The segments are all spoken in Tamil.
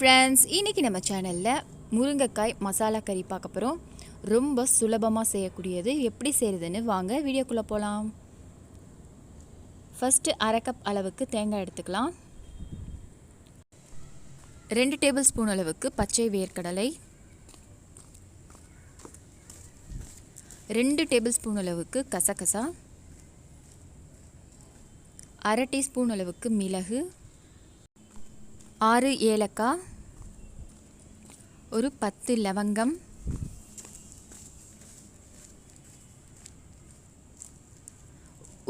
ஃப்ரெண்ட்ஸ், இன்றைக்கி நம்ம சேனலில் முருங்கைக்காய் மசாலா கறி பார்க்க போகிறோம். ரொம்ப சுலபமாக செய்யக்கூடியது. எப்படி செய்கிறதுன்னு வாங்க வீடியோக்குள்ளே போகலாம். ஃபஸ்ட்டு அரை கப் அளவுக்கு தேங்காய் எடுத்துக்கலாம். 2 டேபிள் ஸ்பூன் அளவுக்கு பச்சை வேர்க்கடலை, 2 டேபிள் ஸ்பூன் அளவுக்கு கசகசா, அரை டீஸ்பூன் அளவுக்கு மிளகு, 6 ஏலக்காய், ஒரு 10 லவங்கம்,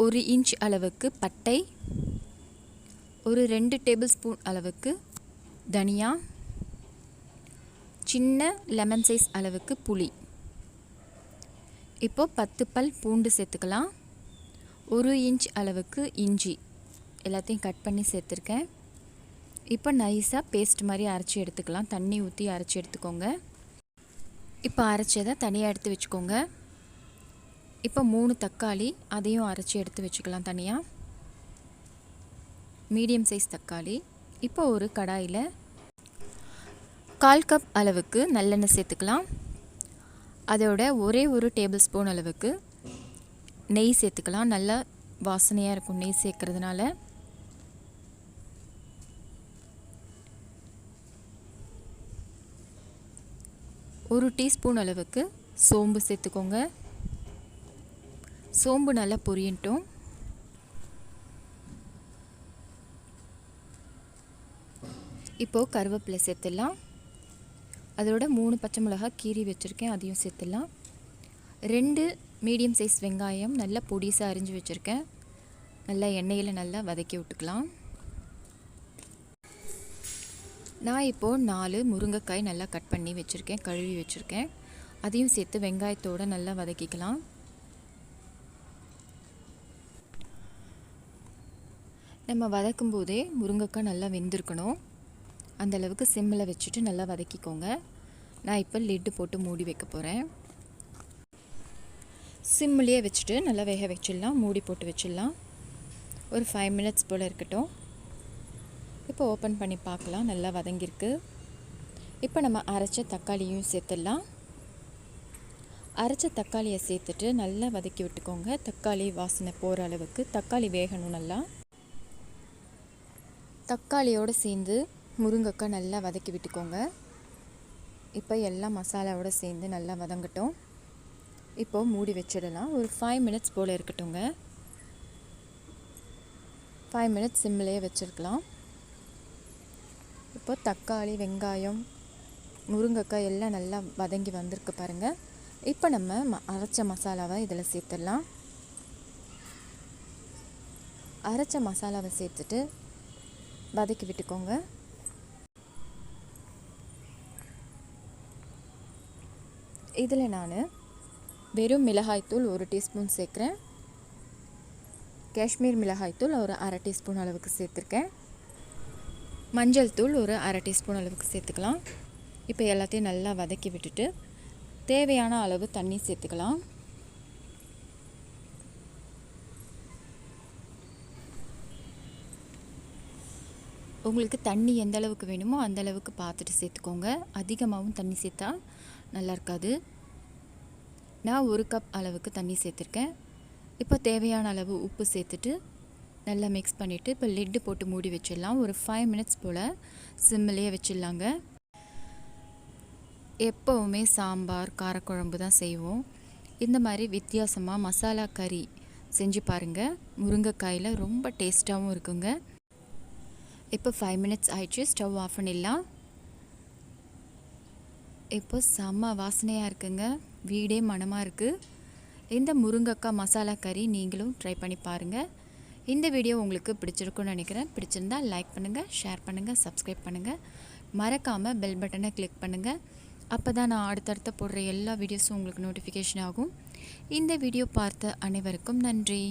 ஒரு இன்ச் அளவுக்கு பட்டை, ஒரு 2 டேபிள் ஸ்பூன் அளவுக்கு தனியா, சின்ன லெமன் சைஸ் அளவுக்கு புளி. இப்போது 10 பல் பூண்டு சேர்த்துக்கலாம். 1 இன்ச் அளவுக்கு இஞ்சி எல்லாத்தையும் கட் பண்ணி சேர்த்துருக்கேன். இப்போ நைஸாக பேஸ்ட் மாதிரி அரைச்சி எடுத்துக்கலாம். தண்ணி ஊற்றி அரைச்சி எடுத்துக்கோங்க. இப்போ அரைச்சதை தனியாக எடுத்து வச்சுக்கோங்க. இப்போ 3 தக்காளி, அதையும் அரைச்சி எடுத்து வச்சுக்கலாம் தனியாக. மீடியம் சைஸ் தக்காளி. இப்போ ஒரு கடாயில் 1/4 கப் அளவுக்கு நல்லெண்ணெய் சேர்த்துக்கலாம். அதோட ஒரே ஒரு டேபிள் ஸ்பூன் அளவுக்கு நெய் சேர்த்துக்கலாம். நல்லா வாசனையாக இருக்கும் நெய் சேர்க்கறதுனால. ஒரு டீஸ்பூன் அளவுக்கு சோம்பு சேர்த்துக்கோங்க. சோம்பு நல்லா பொரியட்டும். இப்போது கருவேப்பிலை சேர்த்துடலாம். அதோட 3 பச்சை மிளகாய் கீறி வச்சுருக்கேன், அதையும் சேர்த்துடலாம். 2 மீடியம் சைஸ் வெங்காயம் நல்லா பொடிசாக அரிஞ்சு வச்சுருக்கேன். நல்லா எண்ணெயில் நல்லா வதக்கி விட்டுக்கலாம். நான் இப்போது 4 முருங்கைக்காய் நல்லா கட் பண்ணி வச்சுருக்கேன், கழுவி வச்சுருக்கேன். அதையும் சேர்த்து வெங்காயத்தோடு நல்லா வதக்கிக்கலாம். நம்ம வதக்கும் போதே முருங்கைக்காய் நல்லா வெந்திருக்கணும். அந்தளவுக்கு சிம்மில் வச்சுட்டு நல்லா வதக்கிக்கோங்க. நான் இப்போ லிட்டு போட்டு மூடி வைக்க போகிறேன். சிம்மிலேயே வச்சுட்டு நல்லா வேக வச்சிடலாம். மூடி போட்டு வச்சிடலாம். ஒரு 5 மினிட்ஸ் போல் இருக்கட்டும். இப்போ ஓப்பன் பண்ணி பார்க்கலாம். நல்லா வதங்கியிருக்கு. இப்போ நம்ம அரைச்ச தக்காளியும் சேர்த்துடலாம். அரைச்ச தக்காளியை சேர்த்துட்டு நல்லா வதக்கி விட்டுக்கோங்க. தக்காளி வாசனை போகிற அளவுக்கு தக்காளி வேகணும். நல்லா தக்காளியோடு சேர்ந்து முருங்கைக்காய் நல்லா வதக்கி விட்டுக்கோங்க. இப்போ எல்லாம் மசாலாவோடு சேர்ந்து நல்லா வதங்கட்டும். இப்போது மூடி வச்சிடலாம். ஒரு 5 மினிட்ஸ் போல் இருக்கட்டுங்க. 5 மினிட்ஸ் சிம்மிலேயே வச்சுருக்கலாம். இப்போ தக்காளி, வெங்காயம், முருங்கைக்காய் எல்லாம் நல்லா வதங்கி வந்திருக்கு பாருங்கள். இப்போ நம்ம அரைச்ச மசாலாவை இதில் சேர்த்துடலாம். அரைச்ச மசாலாவை சேர்த்துட்டு வதக்கி விட்டுக்கோங்க. இதில் நான் வெறும் மிளகாய்த்தூள் 1 டீஸ்பூன் சேர்க்குறேன். காஷ்மீர் மிளகாய்த்தூள் ஒரு அரை டீஸ்பூன் அளவுக்கு சேர்த்துருக்கேன். மஞ்சள் தூள் ஒரு அரை டீஸ்பூன் அளவுக்கு சேர்த்துக்கலாம். இப்போ எல்லாத்தையும் நல்லா வதக்கி விட்டுட்டு தேவையான அளவு தண்ணி சேர்த்துக்கலாம். உங்களுக்கு தண்ணி எந்த அளவுக்கு வேணுமோ அந்த அளவுக்கு பார்த்துட்டு சேர்த்துக்கோங்க. அதிகமாகவும் தண்ணி சேர்த்தா நல்லா இருக்காது. நான் 1 கப் அளவுக்கு தண்ணி சேர்த்துருக்கேன். இப்போ தேவையான அளவு உப்பு சேர்த்துட்டு நல்லா மிக்ஸ் பண்ணிவிட்டு இப்போ லிட்டு போட்டு மூடி வச்சிடலாம். ஒரு 5 மினிட்ஸ் போல் சிம்மிலேயே வச்சிடலாங்க. எப்போவுமே சாம்பார், காரக்குழம்பு தான் செய்வோம். இந்த மாதிரி வித்தியாசமாக மசாலா கறி செஞ்சு பாருங்கள். முருங்கைக்காயில் ரொம்ப டேஸ்ட்டாகவும் இருக்குங்க. இப்போ 5 மினிட்ஸ் ஆயிடுச்சு. ஸ்டவ் ஆஃப் பண்ணிடலாம். இப்போ செம்ம வாசனையாக இருக்குங்க. வீடே மணமாக இருக்குது. இந்த முருங்கைக்காய் மசாலா கறி நீங்களும் ட்ரை பண்ணி பாருங்கள். இந்த வீடியோ உங்களுக்கு பிடிச்சிருக்குன்னு நினைக்கிறேன். பிடிச்சிருந்தால் லைக் பண்ணுங்கள், ஷேர் பண்ணுங்கள், சப்ஸ்கிரைப் பண்ணுங்கள். மறக்காமல் பெல் பட்டனை கிளிக் பண்ணுங்கள். அப்போ தான் நான் அடுத்தடுத்த போடுற எல்லா வீடியோஸும் உங்களுக்கு நோட்டிஃபிகேஷன் ஆகும். இந்த வீடியோ பார்த்த அனைவருக்கும் நன்றி.